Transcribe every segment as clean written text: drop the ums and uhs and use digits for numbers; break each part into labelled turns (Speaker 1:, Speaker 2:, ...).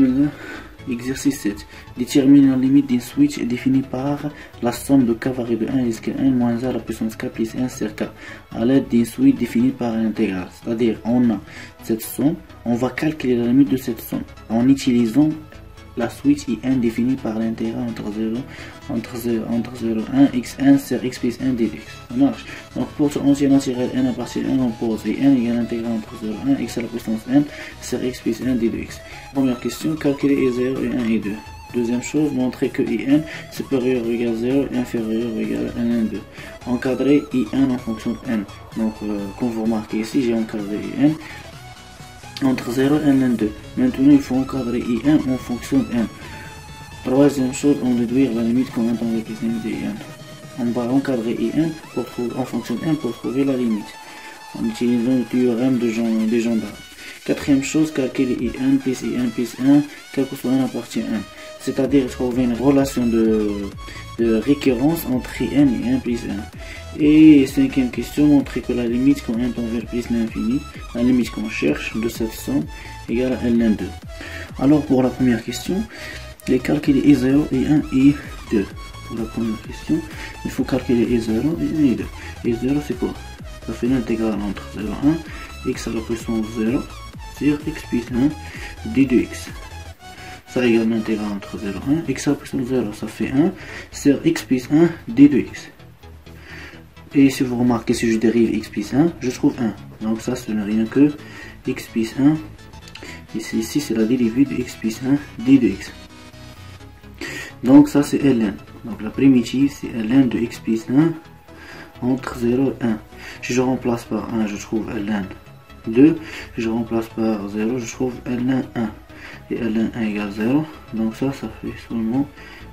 Speaker 1: Bismillah. Exercice 7. Déterminer la limite d'un switch est définie par la somme de k varié de 1 jusqu'à 1 moins 1 à la puissance k plus 1 sur k à l'aide d'un switch défini par l'intégrale. C'est-à-dire, on a cette somme, on va calculer la limite de cette somme en utilisant la switch IN définie par l'intégrale entre 0,1 x1 sur x plus 1 dx. Ça marche. Donc pour ce entier naturel n à partir de 1, on pose IN égale l'intégrale entre 0,1 x à la puissance n sur x plus 1 dx. Première question, calculer I0, I1, I2. Deuxième chose, montrer que IN supérieur ou égal 0 et inférieur ou égal à N2. Encadrer IN en fonction de n. Donc comme vous remarquez ici, j'ai encadré IN entre 0 et N2. Maintenant, il faut encadrer IN en fonction de n. Troisième chose, on déduire la limite qu'on entend avec les limites de IN. On va encadrer IN en fonction de n pour trouver la limite, en utilisant le théorème de Jean-Bart. Quatrième chose, calculer IN plus 1, quel que soit n à partir de 1. C'est-à-dire trouver une relation de récurrence entre IN et 1 plus 1. Et cinquième question, montrer que la limite quand n tend vers plus l'infini, la limite qu'on cherche de cette somme égale à Ln2. Alors pour la première question, les calculer I0, I1, I2. Pour la première question, il faut calculer I0, I1, I2. I0 c'est quoi? Ça fait l'intégrale entre 0 et 1, x à la puissance 0 sur x plus 1 d de x. Ça égale l'intégrale entre 0 et 1, x à la puissance 0, ça fait 1 sur x plus 1 d de x. Et si vous remarquez, si je dérive x plus 1, je trouve 1. Donc ça, ce n'est rien que x plus 1. Ici c'est la dérivée de x plus 1 d de x. Donc ça, c'est ln. Donc la primitive, c'est ln de x plus 1 entre 0 et 1. Si je remplace par 1, je trouve ln 2. Si je remplace par 0, je trouve ln 1. Et ln 1 égale 0. Donc ça fait seulement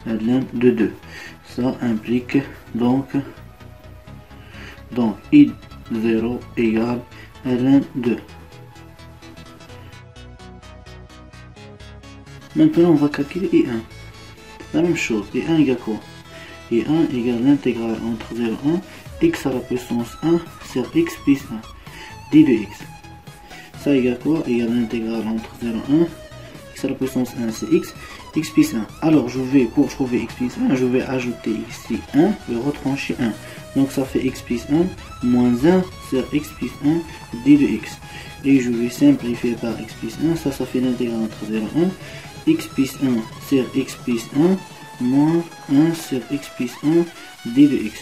Speaker 1: ln de 2. Ça implique donc I0 égale ln 2. Maintenant, on va calculer I1. La même chose, I1 égale quoi? I1 égale l'intégrale entre 0 et 1, x à la puissance 1 sur x plus 1, d de x. Ça égale quoi? Égale l'intégrale entre 0 et 1, x à la puissance 1 c'est x, x plus 1. Alors pour trouver x plus 1, je vais ajouter ici 1 et retrancher 1. Donc ça fait x plus 1 moins 1 sur x plus 1 d de x. Et je vais simplifier par x plus 1, ça fait l'intégrale entre 0 et 1, x plus 1 sur x plus 1 moins 1 sur x plus 1 d de x.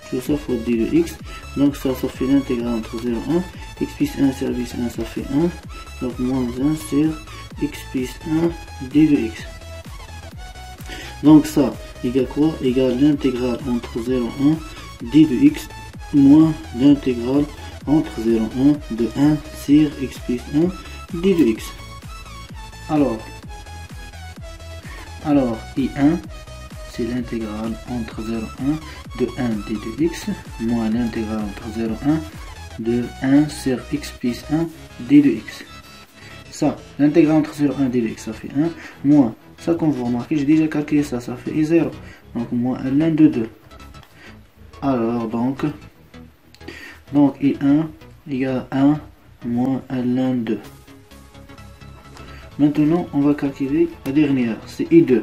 Speaker 1: Tout ça faut d de x. Donc ça fait l'intégrale entre 0 et 1, x plus 1 sur x 1 ça fait 1. Donc moins 1 sur x plus 1 d de x. Donc ça égale quoi? Égale l'intégrale entre 0 et 1 d de x moins l'intégrale entre 0 et 1 de 1 sur x plus 1 d de x. Alors I1 c'est l'intégrale entre 0 et 1 de 1 d de x moins l'intégrale entre 0 et 1 de 1 sur x plus 1 d de x. Ça, l'intégrale entre 0 et 1 d de x ça fait 1 moins, ça comme vous remarquez j'ai déjà calculé ça fait I0. Donc moins ln de 2. Alors donc I1 égale 1 moins ln 2. Maintenant on va calculer la dernière, c'est I2.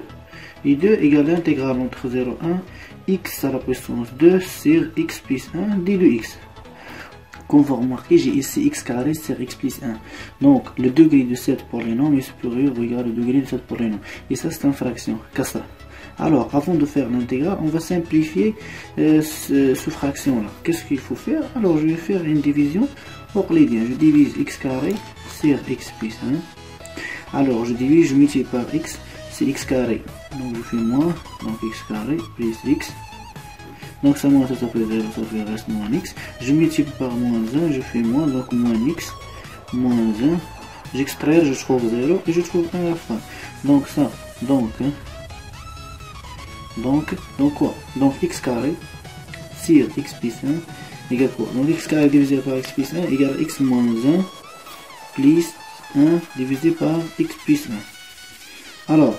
Speaker 1: I2 égale l'intégrale entre 0 et 1, x à la puissance 2 sur x plus 1 d de x. Comme vous remarquez, j'ai ici x carré sur x plus 1. Donc le degré de cette polynôme est supérieur ou égal au degré de cette polynôme. Et ça c'est une fraction, ça. Alors, avant de faire l'intégrale, on va simplifier ce fraction-là. Qu'est-ce qu'il faut faire? Alors, je vais faire une division euclidienne. Je divise x carré sur x plus 1. Alors, je divise, je multiplie par x, c'est x carré. Donc, je fais moins, donc x carré plus x. Donc, ça moins, ça fait 0, ça fait reste moins x. Je multiplie par moins 1, je fais moins, donc moins x, moins 1. J'extrais, je trouve 0 et je trouve 1 à la fin. Donc, ça, donc quoi? Donc x carré sur x plus 1 égale quoi? Donc x carré divisé par x plus 1 égale x moins 1 plus 1 divisé par x plus 1.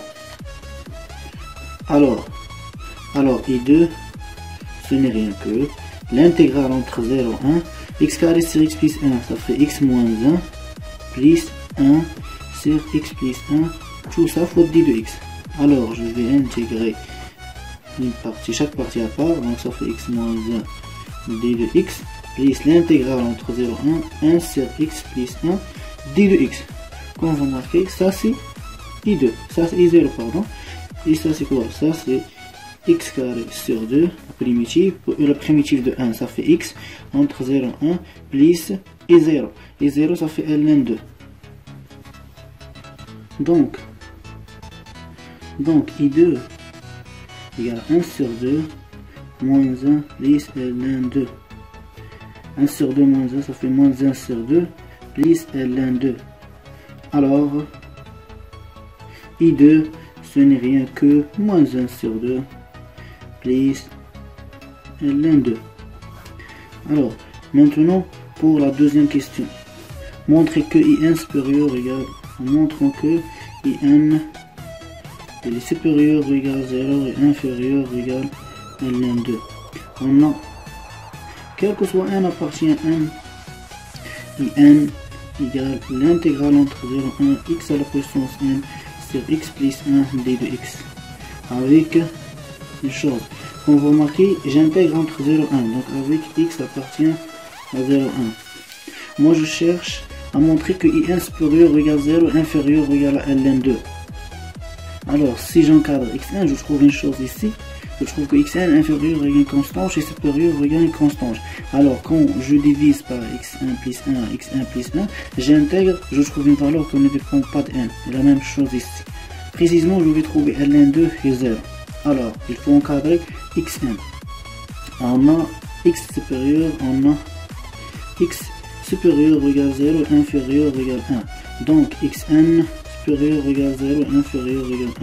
Speaker 1: Alors I2 ce n'est rien que l'intégrale entre 0 et 1, x carré sur x plus 1 ça fait x moins 1 plus 1 sur x plus tout ça fois d de x. Alors je vais intégrer une partie, chaque partie à part, donc ça fait x moins 1 d de x, plus l'intégrale entre 0 et 1, 1 sur x plus 1 d de x. Comme vous remarquez, ça c'est i2, ça c'est i0 pardon, et ça c'est quoi? Ça c'est x carré sur 2, la primitive de 1 ça fait x, entre 0 et 1, plus i0, i0 ça fait ln2. Donc i2 égale 1 sur 2 moins 1 plus ln2. 1 sur 2 moins 1 ça fait moins 1 sur 2 plus ln2. Alors i2 ce n'est rien que moins 1 sur 2 plus ln2. Alors maintenant pour la deuxième question, montrer que in supérieur ou égal, montrons que in est supérieur ou égal 0 et inférieur ou égal ln2. On a, quel que soit n appartient à n, in égale l'intégrale entre 0 et 1 x à la puissance n sur x plus 1 d de x. Avec une chose, comme vous remarquez, j'intègre entre 0 et 1, donc avec x appartient à 0 et 1. Moi je cherche à montrer que in supérieur ou égal 0 inférieur ou égal à ln2. Alors si j'encadre x1, je trouve une chose ici, je trouve que xn inférieur égale une constante et supérieur égale une constante. Alors quand je divise par x1 plus 1, x1 plus 1, j'intègre, je trouve une valeur qui ne dépend pas de n. La même chose ici. Précisément, je vais trouver ln2 et 0. Alors, il faut encadrer xn. On a x supérieur, on a x supérieur égale 0, inférieur égale 1. Donc xn supérieur égale 0, inférieur égale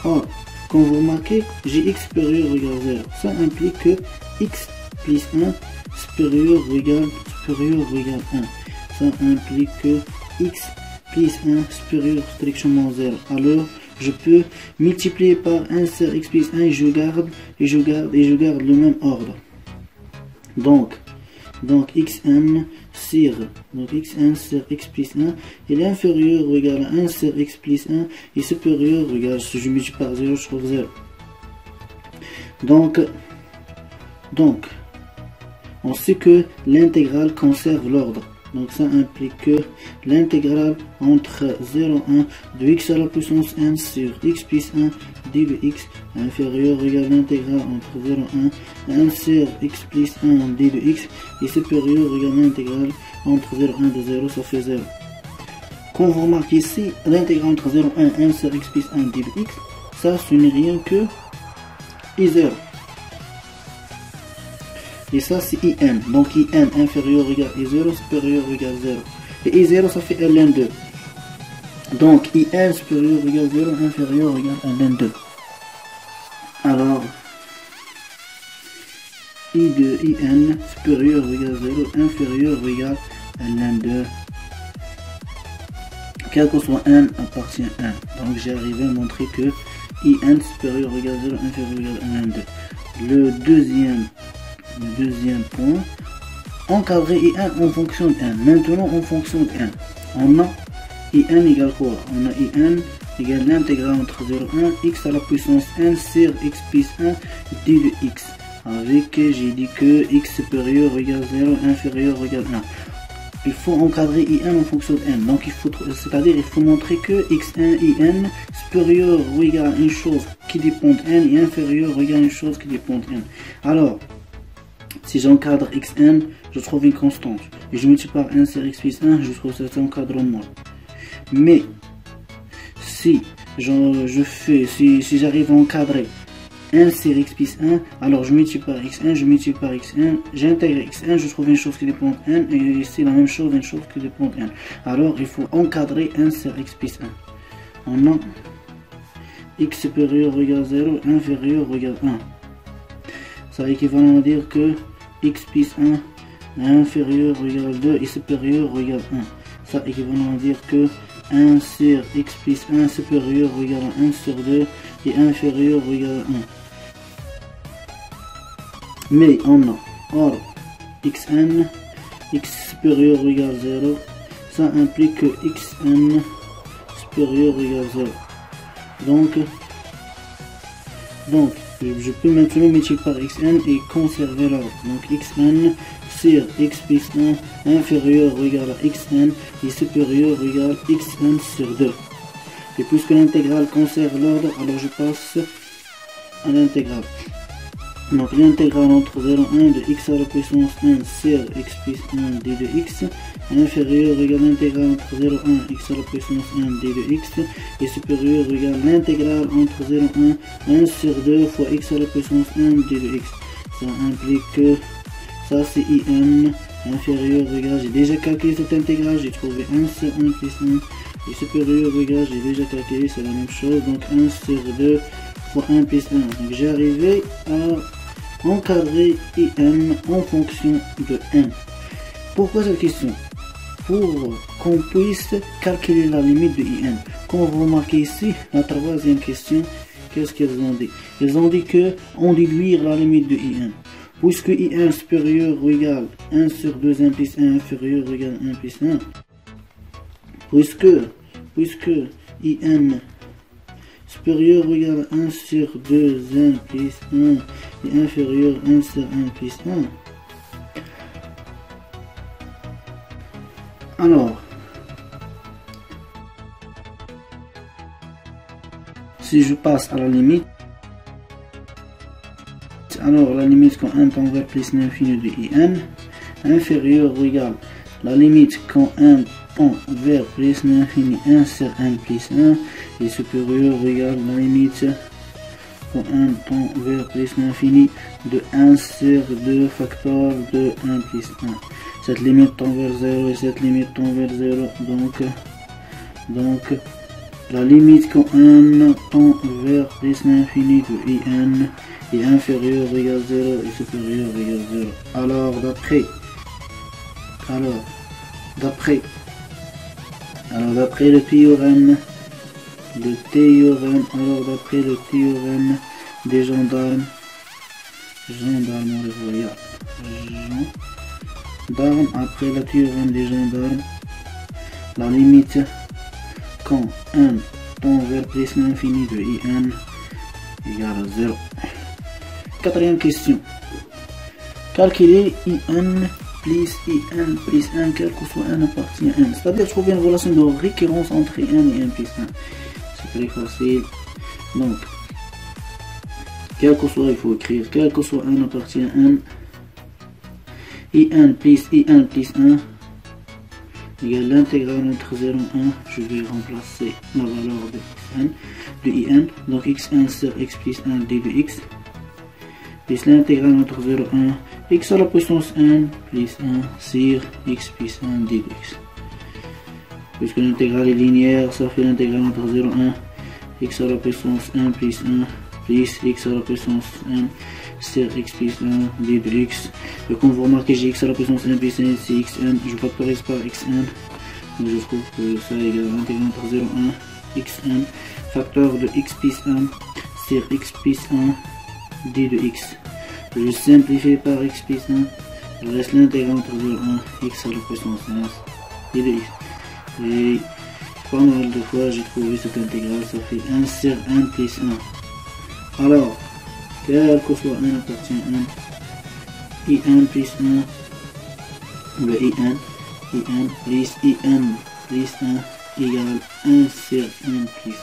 Speaker 1: 1. Or, comme vous remarquez, j'ai x supérieur égale 0. Ça implique que x plus 1 supérieur égale 1. Ça implique que x plus 1 supérieur strictement 0. Alors, je peux multiplier par 1 sur x plus 1 et je garde le même ordre. Donc xn sur x plus 1 est inférieur ou égal à 1 sur x plus 1 et supérieur ou égal, si je multiplie par 0, je trouve 0. Donc on sait que l'intégrale conserve l'ordre. Donc ça implique que l'intégrale entre 0 et 1 de x à la puissance n sur x plus 1 d de x inférieur ou égal l'intégrale entre 0 et 1 sur x plus 1 d de x est supérieur ou égal l'intégrale entre 0 et 1 de 0, ça fait 0. Comme vous remarquez ici, l'intégrale entre 0 et 1 sur x plus 1 d de x, ça ce n'est rien que i0. Et ça c'est in, donc in inférieur ou égal i0, supérieur ou égal 0. Et i0 ça fait ln2. Donc in supérieur ou égal 0, inférieur ou égal ln2. Alors i de in supérieur ou égal 0, inférieur ou égal ln2. Quel que soit n appartient à 1. Donc j'ai arrivé à montrer que in supérieur ou égal 0, inférieur ou égal ln2. Le deuxième point, encadrer in en fonction de n. Maintenant en fonction de n, on a in égale quoi? On a in égale l'intégrale entre 0 et 1 x à la puissance n sur x plus 1 d de x. Avec, j'ai dit que x supérieur égale 0, inférieur égale 1. Il faut encadrer in en fonction de n. Donc il faut montrer que xn, in supérieur ou égal à une chose qui dépend de n et inférieur ou égal à une chose qui dépend de n. Alors si j'encadre xn, je trouve une constante. Et je multiplie par 1 sur x plus 1, je trouve cet encadrement. Mais si j'arrive à encadrer 1 sur x plus 1, alors je multiplie par xn, j'intègre xn, je trouve une chose qui dépend de n, et ici la même chose, une chose qui dépend de n. Alors il faut encadrer 1 sur x plus 1. On a x supérieur ou égal 0, inférieur ou égal 1. Ça équivalent à dire que x plus 1 inférieur ou égal 2 et supérieur ou égal 1. Ça équivalent à dire que 1 sur x plus 1 supérieur ou égal à 1 sur 2 et inférieur ou égal à 1. Mais on a, or xn, x supérieur ou égal 0, ça implique que xn supérieur ou égal 0. Donc, je peux maintenant multiplier par xn et conserver l'ordre. Donc xn sur x plus 1 inférieur ou égal à xn et supérieur ou égal à xn sur 2. Et puisque l'intégrale conserve l'ordre, alors je passe à l'intégrale. Donc l'intégrale entre 0 et 1 de x à la puissance 1 sur x plus 1 d de x inférieur ou égal à l'intégrale entre 0 et 1 x à la puissance 1 d de x et supérieur ou égal à l'intégrale entre 0 et 1 1 sur 2 fois x à la puissance 1 d de x. Ça implique que ça c'est in inférieur ou égal, j'ai déjà calculé cette intégrale, j'ai trouvé 1 sur 1 plus 1 et supérieur ou égal, j'ai déjà calculé, c'est la même chose, donc 1 sur 2 fois 1 plus 1. Donc j'ai arrivé à encadrer IM en fonction de 1. Pourquoi cette question? Pour qu'on puisse calculer la limite de IM. Comme vous remarquez ici, la troisième question, qu'est-ce qu'ils ont dit? Ils ont dit que on déduire la limite de IM. Puisque IM supérieur ou égal 1 sur 2 1 plus 1 inférieur ou égal 1 plus 1. Puisque IM supérieur ou égal à 1 sur 2 1 plus 1 et inférieur 1 sur 1 plus 1. Alors, si je passe à la limite, alors la limite quand 1 tend vers plus l'infini de IN inférieur ou égal la limite quand 1 tend vers plus l'infini 1 sur 1 plus 1 et supérieur ou égal la limite quand 1 tend vers plus l'infini de 1 sur 2 facteur de 1 plus 1. Cette limite tend vers 0 et cette limite tend vers 0, donc la limite quand 1 tend vers plus l'infini de IN est inférieur ou égal 0 et supérieur ou égal 0. Alors d'après le théorème des gendarmes après le théorème des gendarmes, la limite quand 1 tend vers plus l'infini de IN égale à 0. Quatrième question. Calculer IN plus 1, quel que soit n appartient à n. C'est-à-dire trouver une relation de récurrence entre n et n plus 1. C'est très facile. Donc, quel que soit, il faut écrire, quel que soit n appartient à n, IN plus 1 égale l'intégrale entre 0 et 1. Je vais remplacer la valeur de IN, donc xn sur x plus 1 d de x, plus l'intégrale entre 0 et 1, x à la puissance 1 plus 1 sur x plus 1 d de x. Puisque l'intégrale est linéaire, ça fait l'intégrale entre 0 et 1, x à la puissance 1 plus 1 plus x à la puissance 1 sur x plus 1 d de x. Et comme vous remarquez, j'ai x à la puissance 1 plus 1 c'est xn, je factorise par xn, donc je trouve que ça égale l'intégrale entre 0 et 1, xn, facteur de x plus 1 sur x plus 1 d de x. Je simplifie par x plus 1, il reste l'intégrale entre 0 et 1, x à la puissance 1 d de x. Et pas mal de fois j'ai trouvé cette intégrale, ça fait 1 sur 1 plus 1. Alors, quel que soit n appartient à 1, IN plus 1, le IN plus IN plus 1 égale 1 sur 1 plus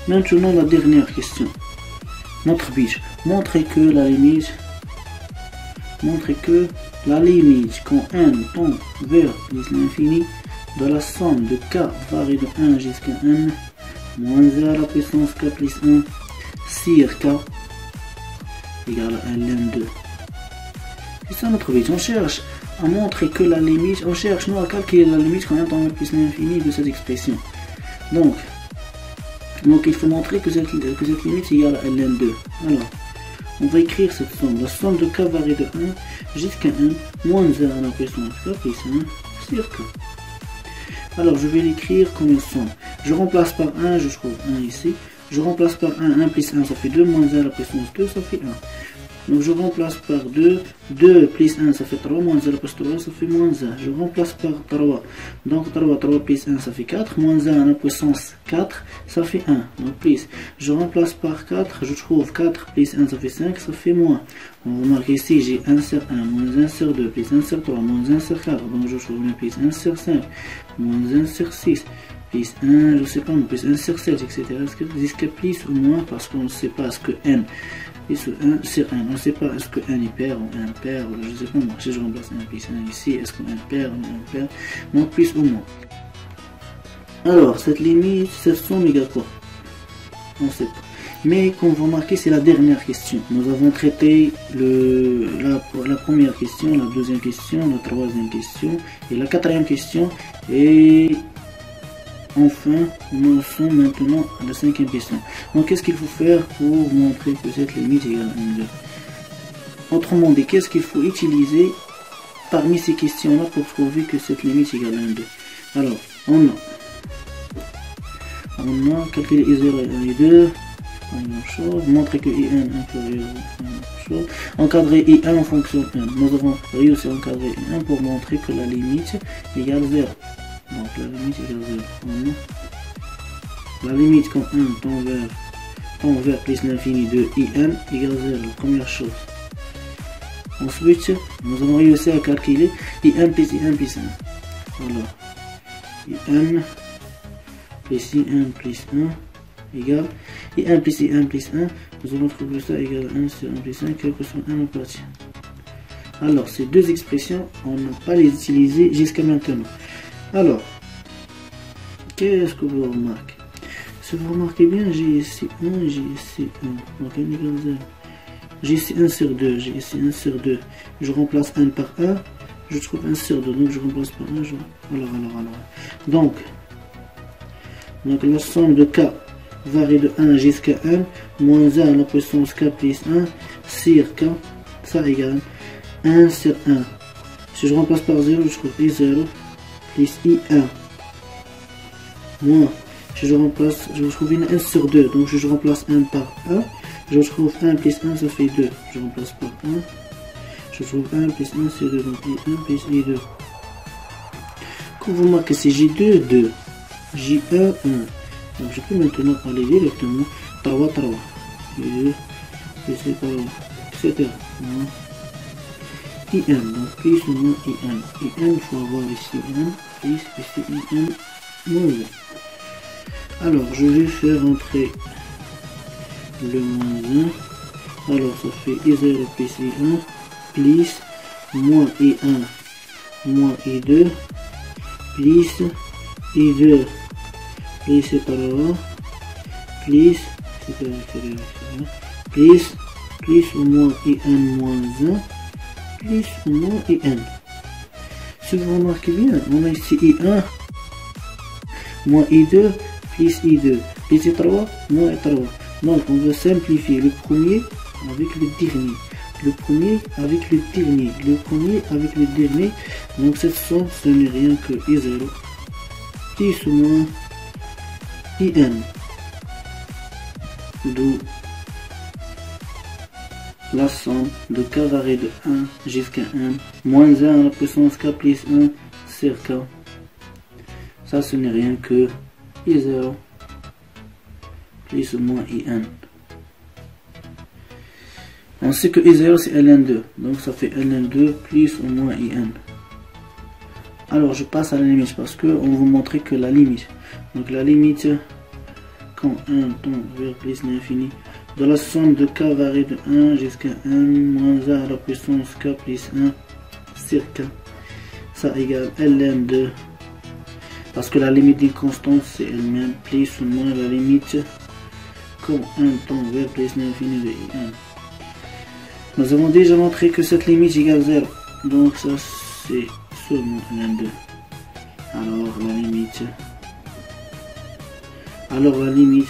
Speaker 1: 1. Maintenant la dernière question. Notre but, montrer que la limite quand n tend vers plus l'infini de la somme de k varie de 1 jusqu'à n moins 1 à la puissance k plus 1 sur k égale à ln2. C'est ça notre but. On cherche à montrer que la limite, on cherche à calculer la limite quand n tend vers plus l'infini de cette expression. Donc il faut montrer que cette limite est égale à ln2. Alors, on va écrire cette somme. La somme de k varie de 1 jusqu'à 1 moins 1 à la puissance k plus 1 sur k. Alors, je vais l'écrire comme une somme. Je remplace par 1, je trouve 1 ici. Je remplace par 1, 1 plus 1, ça fait 2, moins 1 à la puissance 2, ça fait Donc je remplace par 2. 2 plus 1 ça fait 3, moins 0 plus 3 ça fait moins 1. Je remplace par 3. Donc 3 plus 1 ça fait 4, moins 1 à la puissance 4 ça fait 1. Donc plus. Je remplace par 4, je trouve 4 plus 1 ça fait 5, ça fait moins. On remarque ici j'ai 1 sur 1, moins 1 sur 2, plus 1 sur 3, moins 1 sur 4. Donc je trouve plus 1 sur 5, moins 1 sur 6. Plus 1, je sais pas, plus 1 sur 7, etc. Est-ce que plus ou moins, parce qu'on ne sait pas ce que n, plus 1 sur 1, on ne sait pas est-ce que n est pair ou impair, je sais pas moi, si je remplace 1 plus 1 ici, est-ce que 1 pair ou impair, donc plus ou moins. Alors, cette limite, 700 méga quoi? On ne sait pas. Mais comme vous remarquez, c'est la dernière question. Nous avons traité la première question, la deuxième question, la troisième question et la quatrième question. Et enfin, nous sommes maintenant à la cinquième question. Donc, qu'est-ce qu'il faut faire pour montrer que cette limite égale à 2? Autrement dit, qu'est-ce qu'il faut utiliser parmi ces questions-là pour trouver que cette limite égale à 2? Alors, on a calculé I0 et I2, la même chose, montrer que IN inférieur à la même chose, encadrer I1 en fonction de 1. Nous avons réussi à encadrer I1 pour montrer que la limite égale 0. Donc la limite égale 0. La limite quand 1 tend vers plus l'infini de IN égale 0, la première chose. Ensuite, nous avons réussi à calculer IN plus IN plus 1. Voilà. IN plus IN plus 1 égale IN plus IN plus 1. Nous allons trouver ça égale 1 sur 1 plus 1, quel que soit 1 appartient. Alors, ces deux expressions, on n'a pas les utilisées jusqu'à maintenant. Alors, qu'est-ce que vous remarquez? Si vous remarquez bien, j'ai ici 1, j'ai ici 1. Donc, n égale 0. J'ai ici 1 sur 2, j'ai ici 1 sur 2. Je remplace 1 par 1, je trouve 1 sur 2. Donc, je remplace par 1, alors. Donc, la somme de k varie de 1 jusqu'à 1, moins 1 à la puissance k plus 1, sur k, ça égale 1 sur 1. Si je remplace par 0, je trouve I0 plus I1. Moins, si je remplace, je trouve une 1 sur 2, donc je remplace 1 par 1, je trouve 1 plus 1, ça fait 2. Je remplace par 1, je trouve 1 plus 1 sur 2, donc I1 plus I2. Quand vous marquez c'est J2, 2. J1, 1. Donc je peux maintenant aller directement 3, 3. Et c'est par là, etc. IN, donc plus ou moins IN. IN, il faut avoir ici 1, plus ici IN, moins 1. Alors je vais faire entrer le moins 1. Alors ça fait I0 plus I1, plus moins I1, moins I2, plus I2, plus c'est par là, plus, c'est par là, plus ou moins IN moins 1, plus ou moins IN. Si vous remarquez bien, on a ici I1, moins I2, plus I2, plus I3, moins I3. Donc on va simplifier le premier avec le dernier. Le premier avec le dernier. Le premier avec le dernier. Donc cette somme, ce n'est rien que I0 plus ou moins IN. D'où la somme de k varie de 1 jusqu'à 1, moins 1 à la puissance k plus 1 sur k. Ça, ce n'est rien que I0 plus ou moins IN. On sait que I0 c'est ln2, donc ça fait ln2 plus ou moins IN. Alors je passe à la limite parce que on vous montrer que la limite. Donc la limite quand 1 tend vers plus l'infini de la somme de k varie de 1 jusqu'à 1 moins 1 à la puissance k plus 1 sur k. Ça égale ln2. Parce que la limite d'une constante c'est elle-même plus ou moins la limite quand 1 tend vers plus l'infini de IN. Nous avons déjà montré que cette limite égale 0. Donc ça c'est seulement ln2. Alors la limite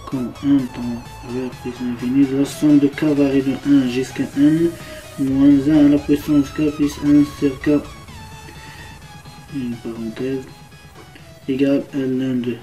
Speaker 1: quand 1 tend vers plus l'infini de la somme de k varie de 1 jusqu'à 1 moins 1 à la puissance k plus 1 sur k, une parenthèse, égale ln2.